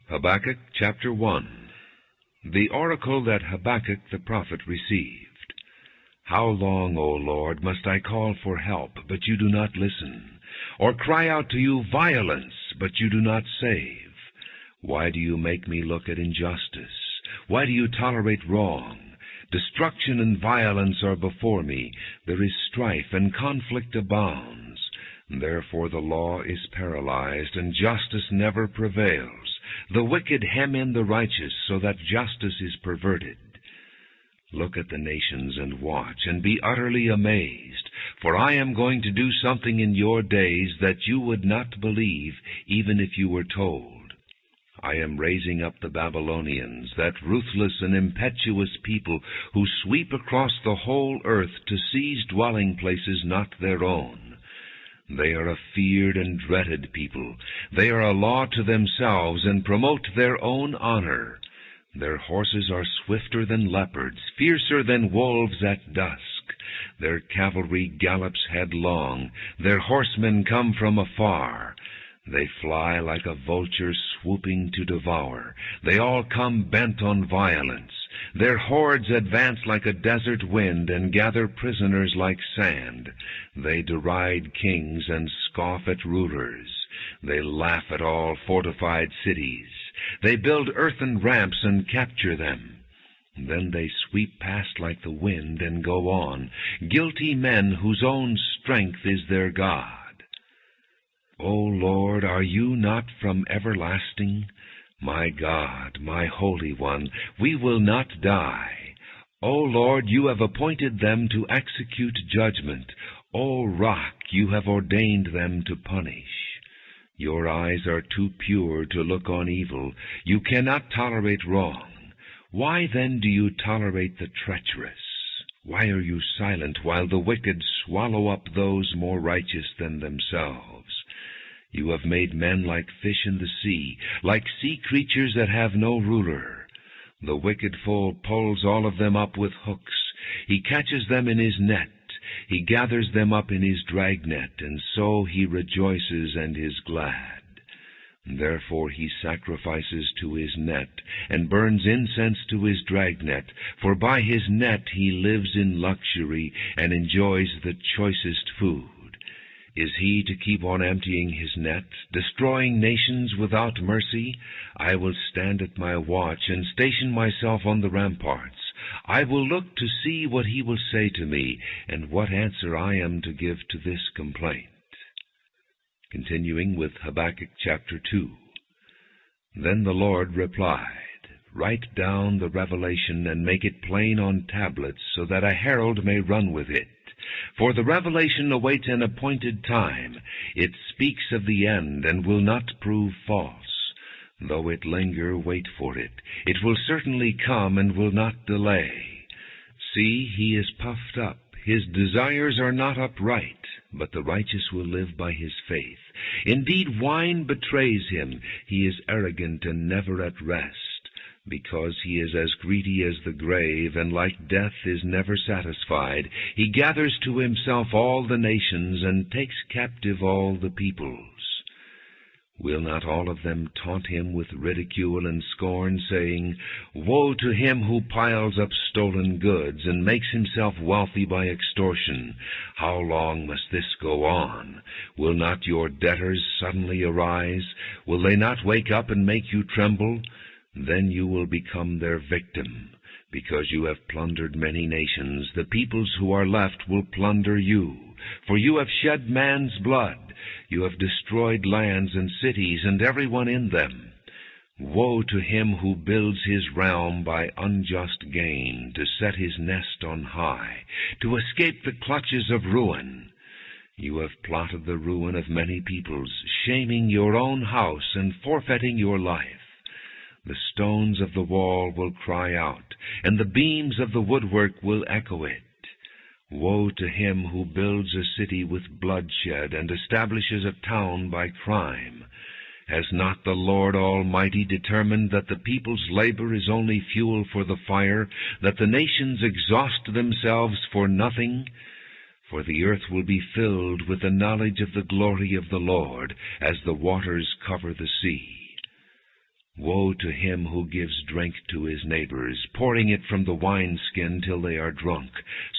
Habakkuk chapter 1. The oracle that Habakkuk the prophet received. How long, O Lord, must I call for help, but you do not listen, or cry out to you violence, but you do not save? Why do you make me look at injustice? Why do you tolerate wrong? Destruction and violence are before me. There is strife, and conflict abounds. Therefore the law is paralyzed, and justice never prevails. The wicked hem in the righteous, so that justice is perverted. Look at the nations and watch, and be utterly amazed, for I am going to do something in your days that you would not believe, even if you were told. I am raising up the Babylonians, that ruthless and impetuous people who sweep across the whole earth to seize dwelling places not their own. They are a feared and dreaded people. They are a law to themselves and promote their own honor. Their horses are swifter than leopards, fiercer than wolves at dusk. Their cavalry gallops headlong. Their horsemen come from afar. They fly like a vulture swooping to devour. They all come bent on violence. Their hordes advance like a desert wind and gather prisoners like sand. They deride kings and scoff at rulers. They laugh at all fortified cities. They build earthen ramps and capture them. Then they sweep past like the wind and go on, guilty men whose own strength is their God. O Lord, are you not from everlasting? My God, my Holy One, we will not die. O Lord, you have appointed them to execute judgment. O Rock, you have ordained them to punish. Your eyes are too pure to look on evil. You cannot tolerate wrong. Why then do you tolerate the treacherous? Why are you silent while the wicked swallow up those more righteous than themselves? You have made men like fish in the sea, like sea creatures that have no ruler. The wicked foe pulls all of them up with hooks. He catches them in his net. He gathers them up in his dragnet, and so he rejoices and is glad. Therefore he sacrifices to his net, and burns incense to his dragnet, for by his net he lives in luxury, and enjoys the choicest food. Is he to keep on emptying his net, destroying nations without mercy? I will stand at my watch and station myself on the ramparts. I will look to see what he will say to me, and what answer I am to give to this complaint. Continuing with Habakkuk chapter 2. Then the Lord replied, Write down the revelation and make it plain on tablets, so that a herald may run with it. For the revelation awaits an appointed time. It speaks of the end, and will not prove false. Though it linger, wait for it. It will certainly come, and will not delay. See, he is puffed up. His desires are not upright, but the righteous will live by his faith. Indeed, wine betrays him. He is arrogant and never at rest. Because he is as greedy as the grave, and like death is never satisfied, he gathers to himself all the nations, and takes captive all the peoples. Will not all of them taunt him with ridicule and scorn, saying, Woe to him who piles up stolen goods, and makes himself wealthy by extortion? How long must this go on? Will not your debtors suddenly arise? Will they not wake up and make you tremble? Then you will become their victim. Because you have plundered many nations, the peoples who are left will plunder you. For you have shed man's blood. You have destroyed lands and cities, and everyone in them. Woe to him who builds his realm by unjust gain, to set his nest on high, to escape the clutches of ruin. You have plotted the ruin of many peoples, shaming your own house and forfeiting your life. The stones of the wall will cry out, and the beams of the woodwork will echo it. Woe to him who builds a city with bloodshed and establishes a town by crime. Has not the Lord Almighty determined that the people's labor is only fuel for the fire, that the nations exhaust themselves for nothing? For the earth will be filled with the knowledge of the glory of the Lord, as the waters cover the sea. Woe to him who gives drink to his neighbors, pouring it from the wineskin till they are drunk,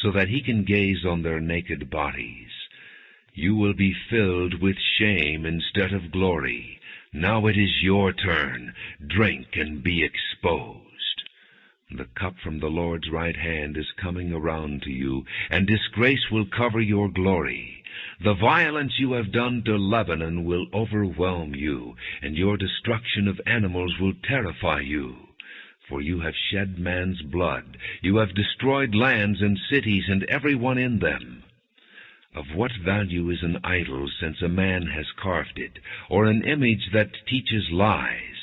so that he can gaze on their naked bodies. You will be filled with shame instead of glory. Now it is your turn. Drink and be exposed. The cup from the Lord's right hand is coming around to you, and disgrace will cover your glory. The violence you have done to Lebanon will overwhelm you, and your destruction of animals will terrify you. For you have shed man's blood. You have destroyed lands and cities and everyone in them. Of what value is an idol since a man has carved it, or an image that teaches lies?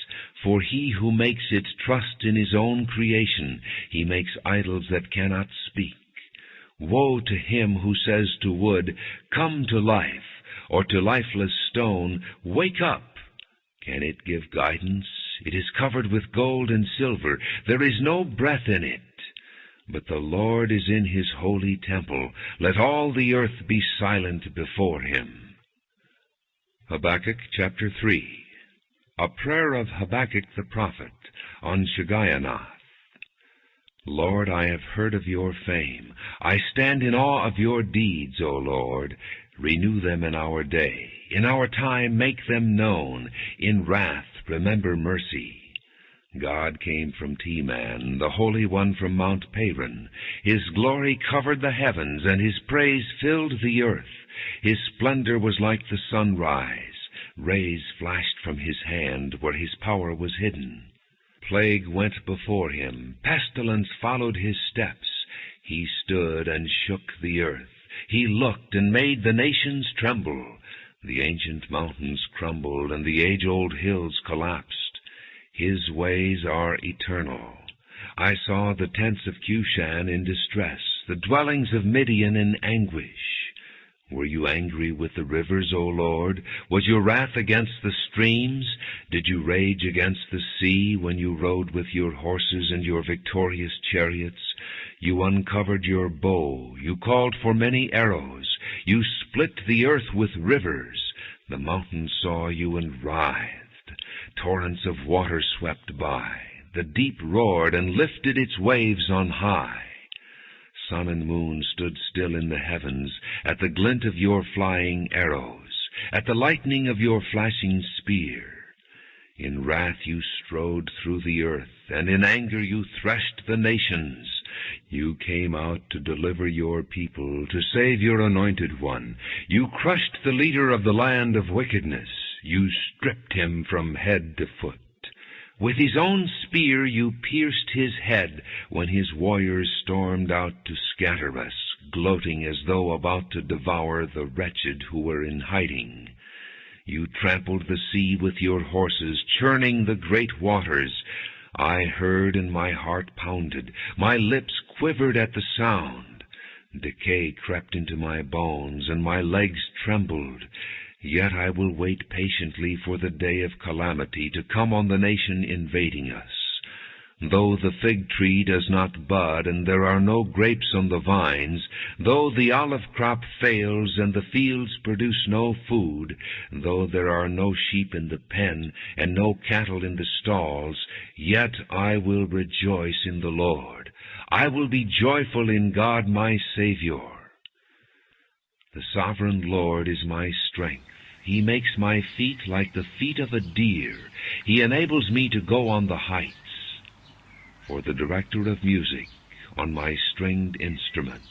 For he who makes it trust in his own creation. He makes idols that cannot speak. Woe to him who says to wood, "Come to life," or to lifeless stone, "Wake up." Can it give guidance? It is covered with gold and silver. There is no breath in it. But the Lord is in his holy temple. Let all the earth be silent before him. Habakkuk chapter 3. A prayer of Habakkuk the prophet on Shigionoth. Lord, I have heard of your fame. I stand in awe of your deeds, O Lord. Renew them in our day. In our time make them known. In wrath remember mercy. God came from Teman, the Holy One from Mount Paran. His glory covered the heavens, and his praise filled the earth. His splendor was like the sunrise. Rays flashed from his hand where his power was hidden. Plague went before him. Pestilence followed his steps. He stood and shook the earth. He looked and made the nations tremble. The ancient mountains crumbled, and the age-old hills collapsed. His ways are eternal. I saw the tents of Cushan in distress, the dwellings of Midian in anguish. Were you angry with the rivers, O Lord? Was your wrath against the streams? Did you rage against the sea when you rode with your horses and your victorious chariots? You uncovered your bow. You called for many arrows. You split the earth with rivers. The mountains saw you and writhed. Torrents of water swept by. The deep roared and lifted its waves on high. Sun and moon stood still in the heavens at the glint of your flying arrows, at the lightning of your flashing spear. In wrath you strode through the earth, and in anger you threshed the nations. You came out to deliver your people, to save your anointed one. You crushed the leader of the land of wickedness. You stripped him from head to foot. With his own spear you pierced his head when his warriors stormed out to scatter us, gloating as though about to devour the wretched who were in hiding. You trampled the sea with your horses, churning the great waters. I heard and my heart pounded. My lips quivered at the sound. Decay crept into my bones, and my legs trembled. Yet I will wait patiently for the day of calamity to come on the nation invading us. Though the fig tree does not bud, and there are no grapes on the vines, though the olive crop fails, and the fields produce no food, though there are no sheep in the pen, and no cattle in the stalls, yet I will rejoice in the Lord. I will be joyful in God my Savior. The sovereign Lord is my strength. He makes my feet like the feet of a deer. He enables me to go on the heights. For the director of music, on my stringed instruments,